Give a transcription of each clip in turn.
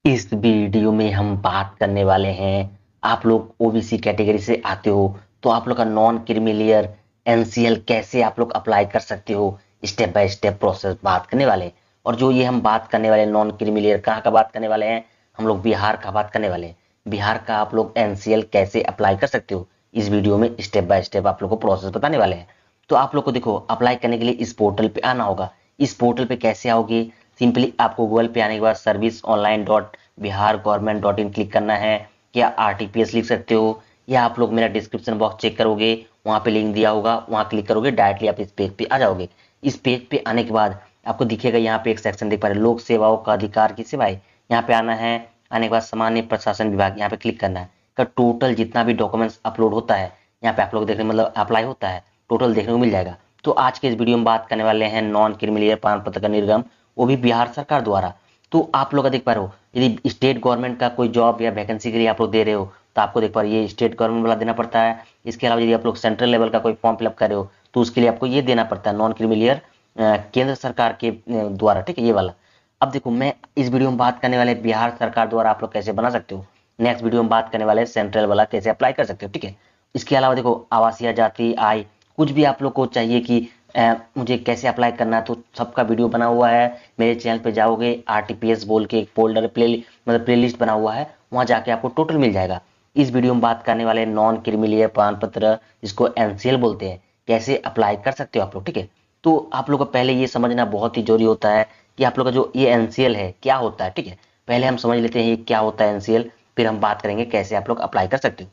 इस वीडियो में हम बात करने वाले हैं। आप लोग ओबीसी कैटेगरी से आते हो तो आप लोग का नॉन क्रीमी एनसीएल कैसे आप लोग अप्लाई कर सकते हो, स्टेप बाय स्टेप प्रोसेस बात करने वाले हैं। और जो ये हम बात करने वाले नॉन क्रीमी कहाँ का बात करने वाले हैं, हम लोग बिहार का बात करने वाले हैं। बिहार का आप लोग एनसीएल कैसे अप्लाई कर सकते हो, इस वीडियो में स्टेप बाय स्टेप आप लोग को प्रोसेस बताने वाले हैं। तो आप लोग को देखो अप्लाई करने के लिए इस पोर्टल पे आना होगा। इस पोर्टल पे कैसे आओगे, सिंपली आपको गूगल पे आने के बाद service online dot Bihar government dot in click करना है, या आरटीपीएस लिख सकते हो, या आप लोग मेरा डिस्क्रिप्शन बॉक्स चेक करोगे, वहां पे लिंक दिया होगा, वहां क्लिक करोगे, डायरेक्टली आप इस पेज पे आ जाओगे। इस पेज पे आने के बाद आपको दिखेगा यहाँ पे एक सेक्शन देख पा रहे लोक सेवाओं का अधिकार की सेवाएं, यहाँ पे आना है। आने के बाद सामान्य प्रशासन विभाग यहाँ पे क्लिक करना है। का टोटल जितना भी डॉक्यूमेंट्स अपलोड होता है यहाँ पे आप लोग देखने मतलब अप्लाई होता है, टोटल देखने को मिल जाएगा। तो आज के इस वीडियो में बात करने वाले हैं नॉन क्रीमी प्रमाण पत्र का निर्गम, वो भी बिहार सरकार द्वारा। तो आप लोग देख पा रहे हो, यदि स्टेट गवर्नमेंट का कोई जॉब या वैकेंसी के लिए आप लोग दे रहे हो तो आपको देख पा रहे हो ये स्टेट गवर्नमेंट वाला देना पड़ता है। इसके अलावा यदि आप लोग सेंट्रल लेवल का कोई फॉर्म फिलअप कर रहे हो तो उसके लिए आपको ये देना पड़ता है नॉन क्रीमी केंद्र सरकार के द्वारा, ठीक है, ये वाला। अब देखो मैं इस वीडियो में बात करने वाले बिहार सरकार द्वारा आप लोग कैसे बना सकते हो। नेक्स्ट वीडियो में बात करने वाले सेंट्रल वाला कैसे अप्लाई कर सकते हो, ठीक है। इसके अलावा देखो आवासीय जाति आय कुछ भी आप लोग को चाहिए कि मुझे कैसे अप्लाई करना है, तो सबका वीडियो बना हुआ है। मेरे चैनल पे जाओगे, आरटीपीएस बोल के एक फोल्डर प्ले लिस्ट बना हुआ है, वहां जाके आपको टोटल मिल जाएगा। इस वीडियो में बात करने वाले नॉन क्रीमी प्रमाण पत्र जिसको एनसीएल बोलते हैं, कैसे अप्लाई कर सकते हो आप लोग, ठीक है। तो आप लोग को पहले ये समझना बहुत ही जरूरी होता है कि आप लोग का जो ये एनसीएल है क्या होता है, ठीक है। पहले हम समझ लेते हैं ये क्या होता है एनसीएल, फिर हम बात करेंगे कैसे आप लोग अप्लाई कर सकते हो।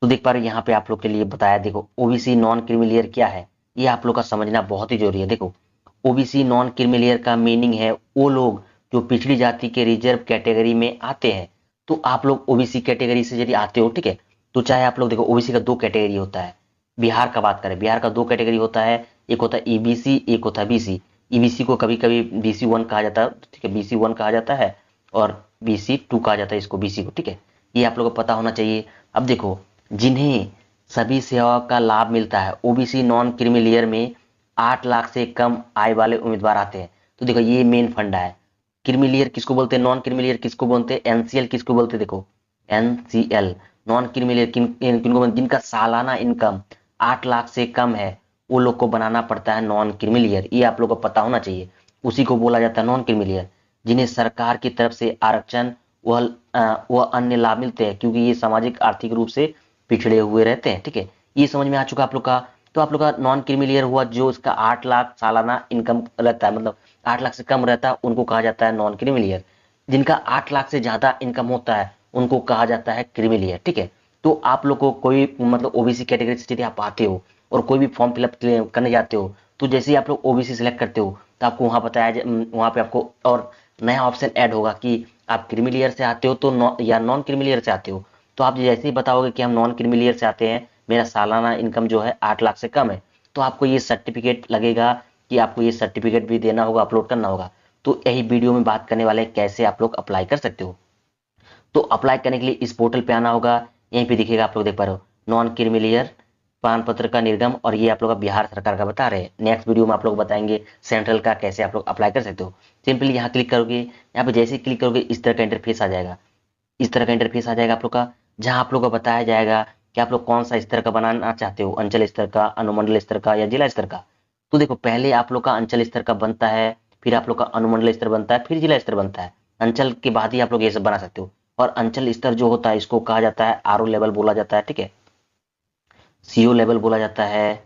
तो देख पा रहे हो यहाँ पे आप लोग के लिए बताया, देखो ओबीसी नॉन क्रीमी क्या है, ये आप लोग का समझना बहुत ही जरूरी है। देखो ओबीसी नॉन क्रीमी का मीनिंग है वो लोग जो पिछड़ी जाति के रिजर्व कैटेगरी में आते हैं। तो आप लोग ओबीसी कैटेगरी से यदि आते हो, ठीक है, तो चाहे आप लोग देखो ओबीसी का दो कैटेगरी होता है। बिहार का बात करें, बिहार का दो कैटेगरी होता है, एक होता है ईबीसी, एक होता है बीसी। ईबीसी को कभी कभी बीसी वन कहा जाता है, ठीक है, बीसी वन कहा जाता है, और बीसी टू कहा जाता है इसको, बीसी को, ठीक है। ये आप लोग को पता होना चाहिए। अब देखो जिन्हें सभी सेवाओं का लाभ मिलता है, ओबीसी नॉन क्रीमी लेयर में 8 लाख से कम आय वाले उम्मीदवार आते हैं। तो देखो ये मेन फंडा है। क्रीमी लेयर किसको बोलते हैं, नॉन क्रीमी लेयर किसको बोलते हैं, एनसीएल किसको बोलते हैं, देखो एनसीएल नॉन क्रीमी लेयर किनको बोलते हैं, जिनका सालाना इनकम 8 लाख से कम है, वो लोग को बनाना पड़ता है नॉन क्रीमी लेयर। ये आप लोग को पता होना चाहिए, उसी को बोला जाता है नॉन क्रीमी लेयर। जिन्हें सरकार की तरफ से आरक्षण वह अन्य लाभ मिलते हैं, क्योंकि ये सामाजिक आर्थिक रूप से पिछड़े हुए रहते हैं, ठीक है। ये समझ में आ चुका आप लोग का। तो आप लोग का नॉन क्रीमी लेयर हुआ जो इसका 8 लाख सालाना इनकम रहता है, मतलब 8 लाख से कम रहता है, उनको कहा जाता है नॉन क्रीमी लेयर। जिनका 8 लाख से ज्यादा इनकम होता है उनको कहा जाता है क्रीमी लेयर, ठीक है। तो आप लोग को कोई मतलब ओबीसी कैटेगरी से यदि आप आते हो और कोई भी फॉर्म फिलअप करने जाते हो, तो जैसे ही आप लोग ओबीसी सिलेक्ट करते हो तो आपको वहां बताया वहां पे आपको और नया ऑप्शन ऐड होगा कि आप क्रीमी लेयर से आते हो तो या नॉन क्रीमी लेयर से आते हो। तो आप जैसे ही बताओगे कि हम नॉन क्रीमी लेयर से आते हैं, मेरा सालाना इनकम जो है 8 लाख से कम है, तो आपको ये सर्टिफिकेट लगेगा कि आपको ये सर्टिफिकेट भी देना होगा, अपलोड करना होगा। तो यही वीडियो में बात करने वाले हैं कैसे आप लोग अप्लाई कर सकते हो। तो अप्लाई करने के लिए इस पोर्टल पे आना होगा। यहीं पे दिखेगा, आप लोग देख पा रहे हो नॉन क्रीमी लेयर प्रमाण पत्र का निर्गम, और ये आप लोग का बिहार सरकार का बता रहे हैं। नेक्स्ट वीडियो में आप लोग बताएंगे सेंट्रल का कैसे आप लोग अप्लाई कर सकते हो। सिंपली यहाँ क्लिक करोगे, यहाँ पे जैसे ही क्लिक करोगे इस तरह का इंटरफेस आ जाएगा। इस तरह का इंटरफेस आ जाएगा आप लोग का, जहां आप लोग को बताया जाएगा कि आप लोग कौन सा स्तर का बनाना चाहते हो, अंचल स्तर का, अनुमंडल स्तर का, या जिला स्तर का। तो देखो पहले आप लोग का अंचल स्तर का बनता है, फिर आप लोग का अनुमंडल स्तर बनता है, फिर जिला स्तर बनता है। अंचल के बाद ही आप लोग ये सब बना सकते हो। और अंचल स्तर जो होता है इसको कहा जाता है आरओ लेवल बोला जाता है, ठीक है, सीओ लेवल बोला जाता है।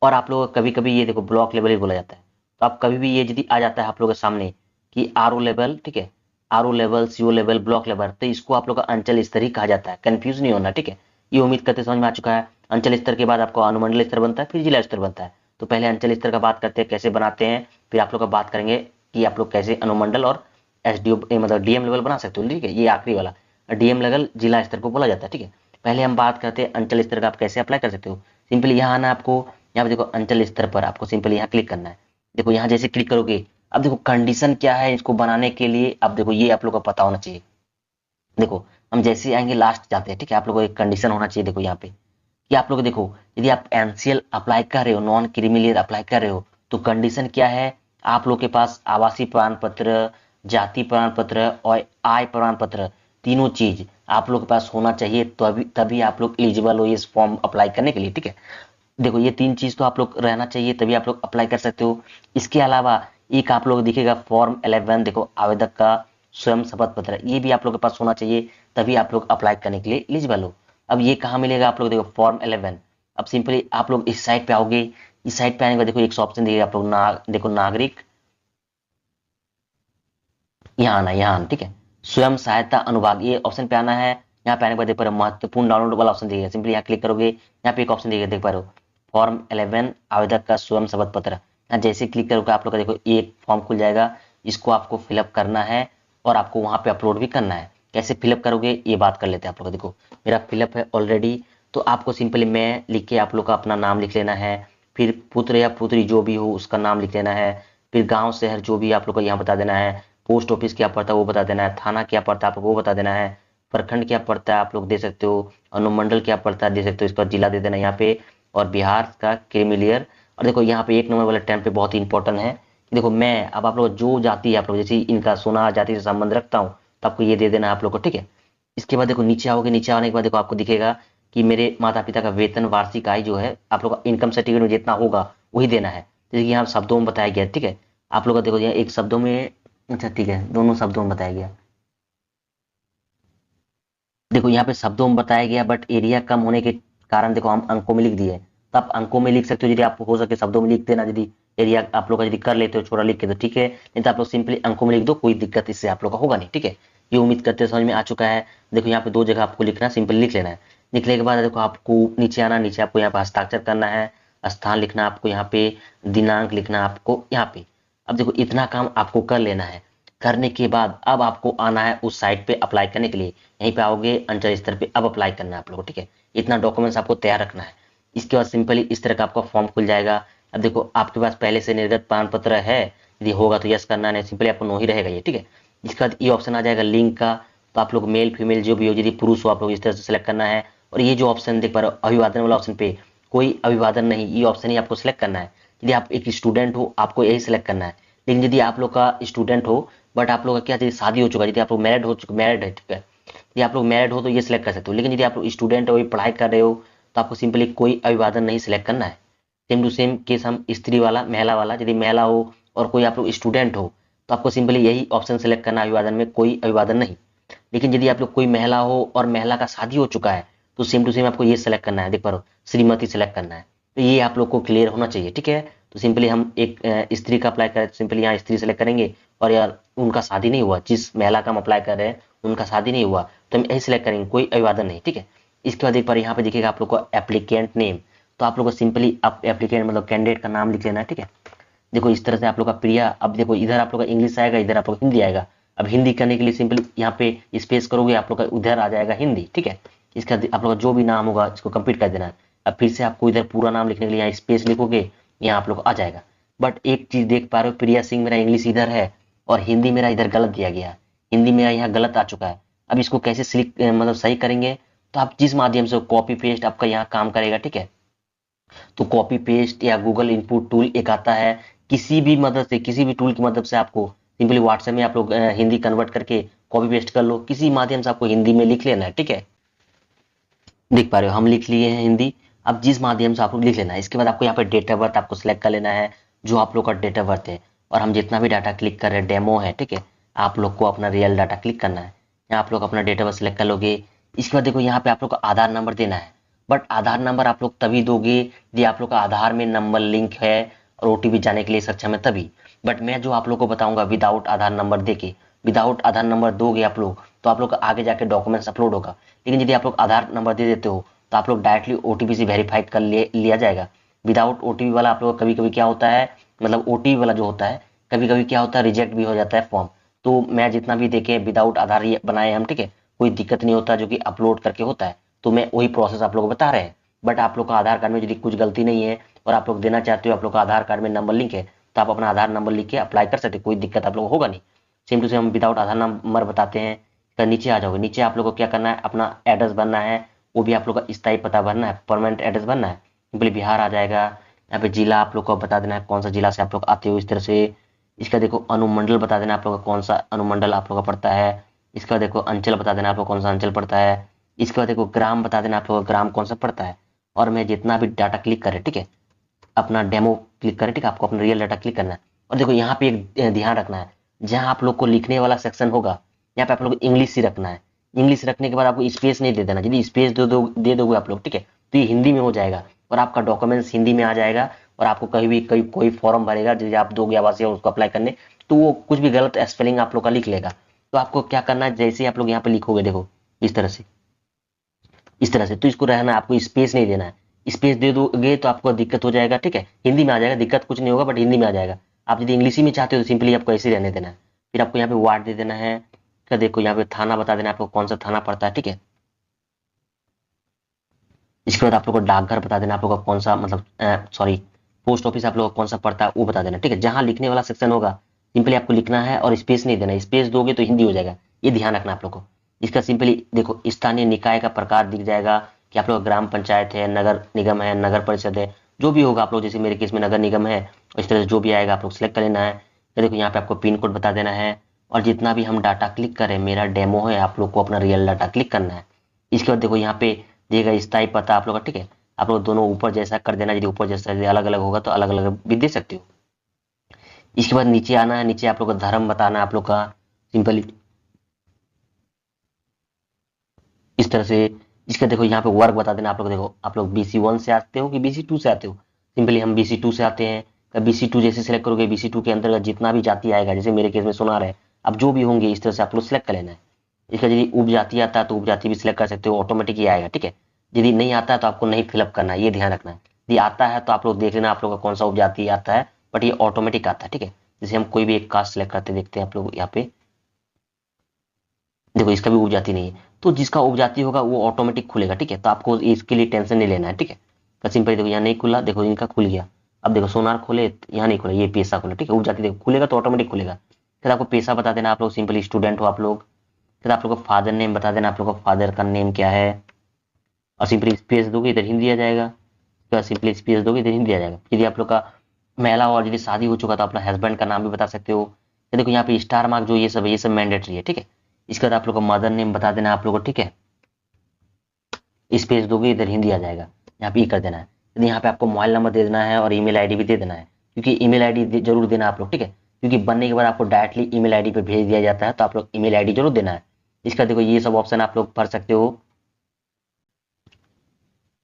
और आप लोग कभी कभी ये देखो ब्लॉक लेवल ही बोला जाता है। तो आप कभी भी ये यदि आ जाता है आप लोग के सामने कि आरओ लेवल, ठीक है, RO level, CO level, block level, तो इसको आप लोग का अंचल स्तर ही कहा जाता है। कंफ्यूज नहीं होना, ठीक है। ये उम्मीद करते समझ में आ चुका है। अंचल स्तर के बाद आपको अनुमंडल स्तर बनता है, फिर जिला स्तर बनता है। तो पहले अंचल स्तर का बात करते हैं कैसे बनाते हैं, फिर आप लोग का बात करेंगे कि आप लोग कैसे अनुमंडल और एसडीओ मतलब डीएम लेवल बना सकते हो, ठीक है। ये आखिरी वाला डीएम लेवल जिला स्तर को बोला जाता है, ठीक है। पहले हम बात करते हैं अंचल स्तर का आप कैसे अप्लाई कर सकते हो। सिंपली यहाँ आना आपको, यहाँ पे देखो अंचल स्तर पर आपको सिंपली यहाँ क्लिक करना है। देखो यहाँ जैसे क्लिक करोगे, अब देखो कंडीशन क्या है इसको बनाने के लिए, अब देखो ये आप लोग को पता होना चाहिए। देखो हम जैसे ही आएंगे लास्ट जाते हैं, ठीक है, आप लोगों को एक कंडीशन होना चाहिए। देखो यहाँ पे कि आप लोग देखो यदि आप एनसीएल अप्लाई कर रहे हो, नॉन क्रीमी लेयर अप्लाई कर रहे हो, तो कंडीशन क्या है, आप लोग के पास आवासीय प्रमाण पत्र, जाति प्रमाण पत्र और आय प्रमाण पत्र, तीनों चीज आप लोग के पास होना चाहिए, तो अभी तभी आप लोग एलिजिबल हो इस फॉर्म अप्लाई करने के लिए, ठीक है। देखो ये तीन चीज तो आप लोग रहना चाहिए, तभी आप लोग अप्लाई कर सकते हो। इसके अलावा एक आप लोग दिखेगा फॉर्म 11, देखो आवेदक का स्वयं शपथ पत्र, ये भी आप लोग के पास होना चाहिए, तभी आप लोग अप्लाई करने के लिए एलिजिबल हो। अब ये कहाँ मिलेगा आप लोग, देखो फॉर्म 11। अब सिंपली आप लोग इस साइट पे आओगे, इस साइट पे आने के बाद देखो एक ऑप्शन दिखेगा आप लोग देखो नागरिक, यहाँ आना, यहाँ आना, ठीक है। स्वयं सहायता अनुभाग, ये ऑप्शन पे आना है। यहाँ पे आने के बाद देख पा रहे हो महत्वपूर्ण डाउनलोड वाला ऑप्शन दिखेगा, सिंपली यहाँ क्लिक करोगे, यहाँ पे एक ऑप्शन दिखेगा, देख पा रहे हो फॉर्म 11 आवेदक का स्वयं शपथ पत्र। यहाँ जैसे क्लिक करोगे आप लोग का देखो एक फॉर्म खुल जाएगा, इसको आपको फिलअप करना है और आपको वहां पे अपलोड भी करना है। कैसे फिलअप करोगे ये बात कर लेते हैं आप लोग। देखो मेरा फिलअप है ऑलरेडी, तो आपको सिंपली मैं लिख के आप लोग का अपना नाम लिख लेना है, फिर पुत्र या पुत्री जो भी हो उसका नाम लिख लेना है, फिर गांव शहर जो भी आप लोग को यहाँ बता देना है, पोस्ट ऑफिस क्या पड़ता है वो बता देना है, थाना क्या पड़ता है आप वो बता देना है, प्रखंड क्या पड़ता है आप लोग दे सकते हो, अनुमंडल क्या पड़ता है दे सकते हो, इसका जिला दे देना यहाँ पे, और बिहार का क्रीमिलियर। और देखो यहाँ पे 1 नंबर वाले टर्म पे बहुत ही इंपॉर्टेंट है कि देखो मैं अब आप लोग जो जाति है आप लोग जैसे इनका सोना जाति से संबंध रखता हूँ, तो आपको ये दे देना है आप लोग को, ठीक है। इसके बाद देखो नीचे आओगे, नीचे आने के बाद देखो आपको दिखेगा कि मेरे माता पिता का वेतन वार्षिक आय जो है आप लोग का इनकम सर्टिफिकेट में जितना होगा वही देना है, जैसे कि यहाँ शब्दों में बताया गया, ठीक है। आप लोग का देखो यहाँ एक शब्दों में, अच्छा ठीक है दोनों शब्दों में बताया गया, देखो यहाँ पे शब्दों में बताया गया बट एरिया कम होने के कारण देखो हम अंकों में लिख दिए, तो आप अंकों में लिख सकते हो, यदि आपको हो सके शब्दों में लिख देना, यदि एरिया आप लोग का यदि कर लेते हो छोटा लिख के तो ठीक है, नहीं तो आप लोग सिंपली अंकों में लिख दो, कोई दिक्कत इससे आप लोग का होगा नहीं, ठीक है। ये उम्मीद करते समझ में आ चुका है। देखो यहाँ पे 2 जगह आपको लिखना, सिंपली लिख लेना है। लिखने के बाद देखो आपको नीचे आना, नीचे आपको यहाँ पे हस्ताक्षर करना है, स्थान लिखना आपको यहाँ पे, दिनांक लिखना आपको यहाँ पे। अब देखो इतना काम आपको कर लेना है। करने के बाद अब आपको आना है उस साइट पे अप्लाई करने के लिए, यहीं पे आओगे अंचल स्तर पे, अब अप्लाई करना है आप लोगों को, ठीक है। इतना डॉक्यूमेंट्स आपको तैयार रखना है। इसके बाद सिंपली इस तरह का आपका फॉर्म खुल जाएगा। अब देखो आपके पास पहले से निर्गत प्रमाण पत्र है, यदि होगा तो यस करना, नहीं सिंपली आपको नो ही रहेगा ये, ठीक है। इसके बाद ये ऑप्शन आ जाएगा लिंक का, तो आप लोग मेल फीमेल जो भी हो, यदि पुरुष हो आप लोग इस तरह से सिलेक्ट करना है। और ये जो ऑप्शन देख पा रहे हो अभिवादन वाला ऑप्शन पे, कोई अभिवादन नहीं, ये ऑप्शन ही आपको सिलेक्ट करना है। यदि आप एक स्टूडेंट हो आपको यही सिलेक्ट करना है। लेकिन यदि आप लोग का स्टूडेंट हो बट आप लोग का क्या यदि शादी हो चुका है, यदि आप लोग मैरिड हो चुके, मैरिड है ठीक है, यदि आप लोग मैरिड हो तो ये सिलेक्ट कर सकते हो। लेकिन यदि आप लोग स्टूडेंट हो, पढ़ाई कर रहे हो, तो आपको सिंपली कोई अभिवादन नहीं सिलेक्ट करना है। सेम टू सेम केस हम स्त्री वाला महिला वाला, यदि महिला हो और कोई आप लोग स्टूडेंट हो तो आपको सिंपली यही ऑप्शन सिलेक्ट करना है, अभिवादन में कोई अभिवादन नहीं। लेकिन यदि आप लोग कोई महिला हो और महिला का शादी हो चुका है तो सेम टू सेम आपको ये सिलेक्ट करना है, देख पा रहे हो श्रीमती सिलेक्ट करना है। तो ये आप लोग को क्लियर होना चाहिए, ठीक है। तो सिंपली हम एक स्त्री का अप्लाई करें, सिंपली यहाँ स्त्री सेलेक्ट करेंगे, और यार उनका शादी नहीं हुआ, जिस महिला का हम अप्लाई कर रहे हैं उनका शादी नहीं हुआ, तो हम यही सिलेक्ट करेंगे, कोई अभिवादन नहीं, ठीक है। इसके बाद एक बार यहाँ पे दिखेगा आप लोग को एप्लीकेंट नेम, तो आप लोग को सिंपली आप एप्लीकेंट मतलब कैंडिडेट का नाम लिख लेना है, ठीक है। देखो इस तरह से आप लोग का प्रिया, अब देखो इधर आप लोग का इंग्लिश आएगा, इधर आप लोग हिंदी आएगा। अब हिंदी करने के लिए सिंपली यहाँ पे स्पेस करोगे, आप लोग का उधर आ जाएगा हिंदी, ठीक है। इसका आप लोग का जो भी नाम होगा इसको कंप्लीट कर देना है। अब फिर से आपको इधर पूरा नाम लिखने के लिए यहाँ स्पेस लिखोगे, यहाँ आप लोग आ जाएगा। बट एक चीज देख पा रहे हो, प्रिया सिंह मेरा इंग्लिश इधर है और हिंदी मेरा इधर गलत दिया गया है, हिंदी मेरा यहाँ गलत आ चुका है। अब इसको कैसे मतलब सही करेंगे, तो आप जिस माध्यम से कॉपी पेस्ट आपका यहाँ काम करेगा, ठीक है। तो कॉपी पेस्ट या गूगल इनपुट टूल एक आता है, किसी भी मदद से, किसी भी टूल की मदद से आपको सिंपली व्हाट्सएप में आप लोग हिंदी कन्वर्ट करके कॉपी पेस्ट कर लो, किसी माध्यम से आपको हिंदी में लिख लेना है, ठीक है। देख पा रहे हो हम लिख लिए हैं हिंदी। अब जिस माध्यम से आप लोग लिख लेना है, इसके बाद आपको यहाँ पे डेट ऑफ बर्थ आपको सिलेक्ट कर लेना है, जो आप लोग का डेट ऑफ बर्थ है। और हम जितना भी डाटा क्लिक कर रहे हैं डेमो है, ठीक है, आप लोग को अपना रियल डाटा क्लिक करना है। यहाँ आप लोग अपना डेट ऑफ बर्थ सिलेक्ट कर लोगे। इसके बाद देखो यहाँ पे आप लोग को आधार नंबर देना है, बट आधार नंबर आप लोग तभी दोगे यदि आप लोग का आधार में नंबर लिंक है और ओटीपी जाने के लिए सक्षम है तभी। बट मैं जो आप लोग को बताऊंगा विदाउट आधार नंबर देके, विदाउट आधार नंबर दोगे आप लोग तो आप लोग का आगे जाके डॉक्यूमेंट्स अपलोड होगा। लेकिन यदि आप लोग आधार नंबर दे देते हो तो आप लोग डायरेक्टली ओटीपी से वेरीफाइड कर लिया जाएगा। विदाउट ओटीपी वाला आप लोग कभी कभी क्या होता है, मतलब ओटीपी वाला जो होता है कभी कभी क्या होता है रिजेक्ट भी हो जाता है फॉर्म। तो मैं जितना भी देखे विदाउट आधार ये बनाए हम, ठीक है, कोई दिक्कत नहीं होता, जो कि अपलोड करके होता है। तो मैं वही प्रोसेस आप लोग को बता रहे हैं। बट आप लोग का आधार कार्ड में यदि कुछ गलती नहीं है और आप लोग देना चाहते हो, आप लोग का आधार कार्ड में नंबर लिंक है, तो आप अपना आधार नंबर लिख के अप्लाई कर सकते हो, कोई दिक्कत आप लोग होगा नहीं। सेम टू सेम हम विदाउट आधार नंबर बताते हैं। तो नीचे आ जाओगे, नीचे आप लोग को क्या करना है, अपना एड्रेस भरना है, वो भी आप लोग का स्थायी पता भरना है, परमानेंट एड्रेस भरना है। सिंपली बिहार आ जाएगा। यहाँ पे जिला आप लोग को बता देना है कौन सा जिला से आप लोग आते हो, इस तरह से। इसका देखो अनुमंडल बता देना आप लोग का कौन सा अनुमंडल आप लोग का पड़ता है। इसका देखो अंचल बता देना आप लोग कौन सा अंचल पड़ता है। इसके बाद देखो ग्राम बता देना आप लोग का ग्राम कौन सा पड़ता है। और मैं जितना भी डाटा क्लिक करे, ठीक है, अपना डेमो क्लिक करें, ठीक है, आपको अपना रियल डाटा क्लिक करना है। और देखो यहाँ पे एक ध्यान रखना है, जहां आप लोग को लिखने वाला सेक्शन होगा यहाँ पे आप लोग इंग्लिश ही रखना है। इंग्लिश रखने के बाद आपको स्पेस नहीं दे देना। यदि स्पेस दे दोगे आप लोग, ठीक है, तो ये हिंदी में हो जाएगा और आपका डॉक्यूमेंट्स हिंदी में आ जाएगा। और आपको कहीं भी कोई फॉर्म भरेगा यदि आप दोगे आवासीय उसको अप्लाई करने, तो वो कुछ भी गलत स्पेलिंग आप लोग का लिख लेगा। तो आपको क्या करना है, जैसे आप लोग यहाँ पे लिखोगे, देखो इस तरह से, इस तरह से, तो इसको रहना, आपको स्पेस नहीं देना है। स्पेस दे दोगे तो आपको दिक्कत हो जाएगा, ठीक है, हिंदी में आ जाएगा, दिक्कत कुछ नहीं होगा बट हिंदी में आ जाएगा। आप यदि इंग्लिश में चाहते हो तो सिंपली आपको ऐसे ही रहने देना है। फिर आपको यहाँ पे वार्ड दे देना है। क्या देखो यहाँ पे थाना बता देना आपको कौन सा थाना पड़ता है, ठीक है। इसके बाद आप लोग को डाकघर बता देना आप लोग का कौन सा, मतलब सॉरी, पोस्ट ऑफिस आप लोग का कौन सा पड़ता है वो बता देना, ठीक है। जहां लिखने वाला सेक्शन होगा सिंपली आपको लिखना है और स्पेस नहीं देना। स्पेस दोगे तो हिंदी हो जाएगा, ये ध्यान रखना आप लोग को। इसका सिंपली देखो स्थानीय निकाय का प्रकार दिख जाएगा कि आप लोग ग्राम पंचायत है, नगर निगम है, नगर परिषद है, जो भी होगा आप लोग, जैसे मेरे केस में नगर निगम है, इस तरह से जो भी आएगा आप लोग सिलेक्ट कर लेना है। तो देखो यहाँ पे आपको पिन कोड बता देना है। और जितना भी हम डाटा क्लिक करें, मेरा डेमो है, आप लोग को अपना रियल डाटा क्लिक करना है। इसके बाद देखो यहाँ पे दिएगा स्थायी पता आप लोग का, ठीक है। आप लोग दोनों ऊपर जैसा कर देना, यदि ऊपर जैसा यदि अलग अलग होगा तो अलग अलग भी दे सकते हो। इसके बाद नीचे आना है, नीचे आप लोग का धर्म बताना है आप लोग का सिंपली इस तरह से। इसका देखो यहाँ पे वर्ग बता देना आप लोग, देखो आप लोग BC1 से आते हो कि BC2 से आते हो। सिंपली हम BC2 से आते हैं। BC2 जैसे सिलेक्ट करोगे, BC2 के अंतर्गत जितना भी जाति आएगा, जैसे मेरे केस में सोनार है, अब जो भी होंगे इस तरह से आप लोग सिलेक्ट कर लेना है। इसका यदि उपजाति आता है तो उपजाति भी सिलेक्ट कर सकते हो, ऑटोमेटिक ही आएगा, ठीक है। यदि नहीं आता है तो आपको नहीं फिलअप करना है, ये ध्यान रखना है। यदि आता है तो आप लोग देख लेना आप लोग का कौन सा उपजाति आता है, बट ये ऑटोमेटिक आता है, ठीक है। जैसे हम कोई भी एक कास्ट सिलेक्ट करते देखते हैं आप लोग यहाँ पे, देखो इसका भी उपजाति नहीं है, तो जिसका उपजाति होगा वो ऑटोमेटिक खुलेगा, ठीक है। तो आपको इसके लिए टेंशन नहीं लेना है, ठीक है। तो सिंपल देखो यहाँ नहीं खुला, देखो इनका खुल गया। अब देखो सोनार खोले, यहाँ नहीं खुला, ये पेशा खुला, ठीक है। उपजाति देखो खुलेगा तो ऑटोमेटिक खुलेगा। फिर आपको पेशा बता देना, आप लोग सिंपली स्टूडेंट हो आप लोग। फिर आप लोग का फादर नेम बता देना, आप लोग का फादर का नेम क्या है। और सिंपली स्पेस दोगे इधर हिंदी आ जाएगा। उसके बाद सिंपली स्पेस दोगे इधर हिंदी आ जाएगा। यदि आप लोग का महिला और यदि शादी हो चुका तो अपना हस्बैंड का नाम भी बता सकते हो। तो देखो यहाँ पे स्टार मार्क जो ये सब है, ये सब मैंडेटरी है, ठीक है। इसके बाद आप लोग का मदर नेम बता देना आप लोग को, ठीक है। स्पेस दोगे इधर हिंदी आ जाएगा, यहाँ पे कर देना है। यदि यहाँ पे आपको मोबाइल नंबर दे देना है और ईमेल आईडी भी दे देना है, क्योंकि ईमेल आईडी जरूर देना आप लोग, ठीक है। क्योंकि बनने के बाद आपको डायरेक्टली ईमेल आईडी पे भेज दिया जाता है, तो आप लोग ईमेल आईडी जरूर देना है। इसका देखो ये सब ऑप्शन आप लोग भर सकते हो।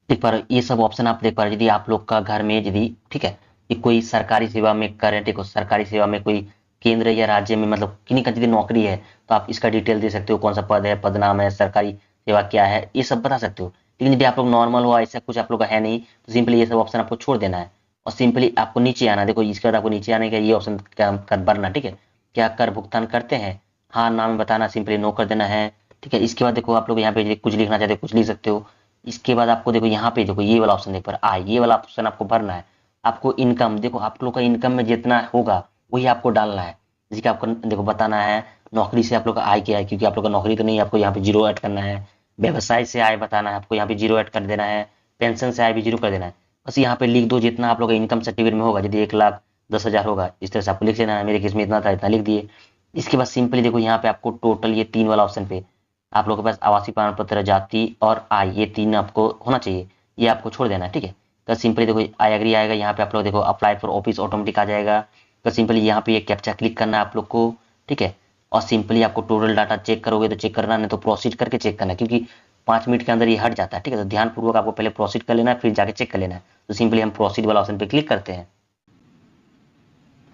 देख पा रहे हो ये सब ऑप्शन आप देख पा रहे हो। यदि आप लोग का घर में यदि, ठीक है, कि कोई सरकारी सेवा में करें, ठीक हो, सरकारी सेवा में कोई केंद्र या राज्य में, मतलब किन्हीं का यदि नौकरी है तो आप इसका डिटेल दे सकते हो, कौन सा पद है, पद नाम है, सरकारी सेवा क्या है, ये सब बता सकते हो। लेकिन यदि आप लोग नॉर्मल हो, ऐसा कुछ आप लोग का है नहीं, तो सिंपली ये सब ऑप्शन आपको छोड़ देना है। और सिंपली आपको नीचे आना, देखो इसके बाद आपको नीचे आने का ये ऑप्शन कर भरना, ठीक है। क्या कर भुगतान करते हैं, हाँ नाम बताना, सिंपली नो कर देना है, ठीक है। इसके बाद देखो आप लोग यहाँ पे कुछ लिखना चाहते हो कुछ लिख सकते हो। इसके बाद आपको देखो यहाँ पे देखो ये वाला ऑप्शन देख पर आए, ये वाला ऑप्शन आपको भरना है। आपको इनकम, देखो आप लोग का इनकम में जितना होगा वही आपको डालना है। जैसे कि आपको देखो बताना है नौकरी से आप लोग का आय क्या है, क्योंकि आप लोग का नौकरी तो नहीं है, आपको यहाँ पे जीरो ऐड करना है। व्यवसाय से आय बताना है, आपको यहाँ पे जीरो ऐड कर देना है। पेंशन से आय भी जीरो कर देना है। बस यहाँ पे लिख दो जितना आप लोग का इनकम सर्टिफिकेट में होगा। यदि 1,10,000 होगा इस तरह से आपको लिख लेना है। मेरे केस में इतना था, इतना लिख दिए। इसके बाद सिंपली देखो यहाँ पे आपको टोटल ये 3 वाला ऑप्शन पे आप लोगों के पास आवासीय प्रमाण पत्र, जाति और आय, ये 3 आपको होना चाहिए, ये आपको छोड़ देना है, ठीक है। तो सिंपली देखो आई एग्री आएगा, यहाँ पे आप लोग देखो अप्लाई फॉर ऑफिस ऑटोमेटिक आ जाएगा। तो सिंपली यहाँ पे ये कैप्चा क्लिक करना है आप लोग को, ठीक है। और सिंपली आपको टोटल डाटा चेक करोगे तो चेक करना, नहीं तो प्रोसीड करके चेक करना है, क्योंकि 5 मिनट के अंदर ये हट जाता है, ठीक है। तो ध्यानपूर्वक आपको पहले प्रोसीड कर लेना है, फिर जाके चेक कर लेना है। तो सिंपली हम प्रोसीड वाला ऑप्शन पे क्लिक करते हैं।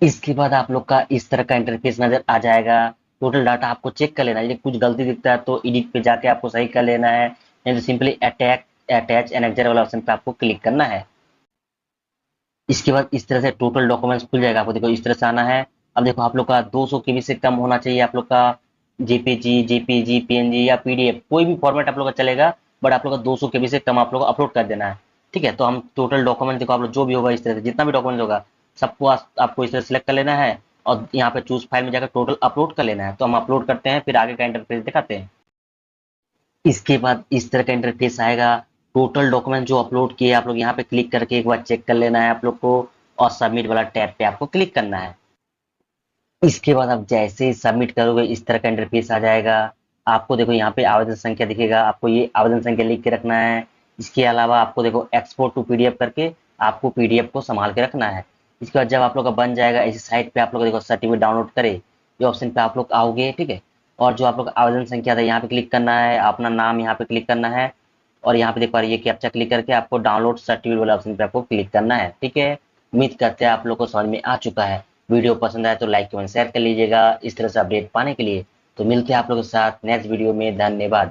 इसके बाद आप लोग का इस तरह का इंटरफेस नजर आ जाएगा। टोटल डाटा आपको चेक कर लेना है, यदि कुछ गलती दिखता है तो एडिट पे जाके आपको सही कर लेना है, नहीं तो सिंपली अटैच एनेक्जर वाला ऑप्शन पे आपको क्लिक करना है। इसके बाद इस तरह से टोटल डॉक्यूमेंट्स खुल जाएगा। आपको देखो इस तरह से आना है। अब देखो आप लोग का 200 KB से कम होना चाहिए आप लोग का, जेपीजी, पीएनजी या पीडीएफ, कोई भी फॉर्मेट आप लोग का चलेगा, बट आप लोग का 200 KB से कम आप लोग को अपलोड कर देना है, ठीक है। तो हम टोटल डॉक्यूमेंट देखो आप लोग जो भी होगा इस तरह से, जितना भी डॉक्यूमेंट होगा सबको आपको इस तरह सेलेक्ट कर लेना है और यहाँ पे चूज फाइल में जाकर टोटल अपलोड कर लेना है। तो हम अपलोड करते हैं, फिर आगे का इंटरफेस दिखाते हैं। इसके बाद इस तरह का इंटरफेस आएगा। टोटल डॉक्यूमेंट जो अपलोड किए आप लोग यहाँ पे क्लिक करके एक बार चेक कर लेना है आप लोग को, और सबमिट वाला टैब पे आपको क्लिक करना है। इसके बाद आप जैसे ही सबमिट करोगे इस तरह का इंटरफेस आ जाएगा। आपको देखो यहाँ पे आवेदन संख्या दिखेगा, आपको ये आवेदन संख्या लिख के रखना है। इसके अलावा आपको देखो एक्सपोर्ट टू पीडीएफ करके आपको पीडीएफ को संभाल के रखना है। इसके बाद जब आप लोग का बन जाएगा इसी साइट पे आप लोग देखो सर्टिफिकेट डाउनलोड करे ये ऑप्शन पे आप लोग आओगे, ठीक है। और जो आप लोग का आवेदन संख्या था यहाँ पे क्लिक करना है, अपना नाम यहाँ पे क्लिक करना है और यहाँ पे देख पा रहे ये कैप्चा क्लिक करके आपको डाउनलोड सर्टिफिकेट वाला ऑप्शन पे आपको क्लिक करना है, ठीक है। उम्मीद करते हैं आप लोग को समझ में आ चुका है। वीडियो पसंद आए तो लाइक कमेंट शेयर कर लीजिएगा इस तरह से अपडेट पाने के लिए। तो मिलते हैं आप लोगों के साथ नेक्स्ट वीडियो में, धन्यवाद।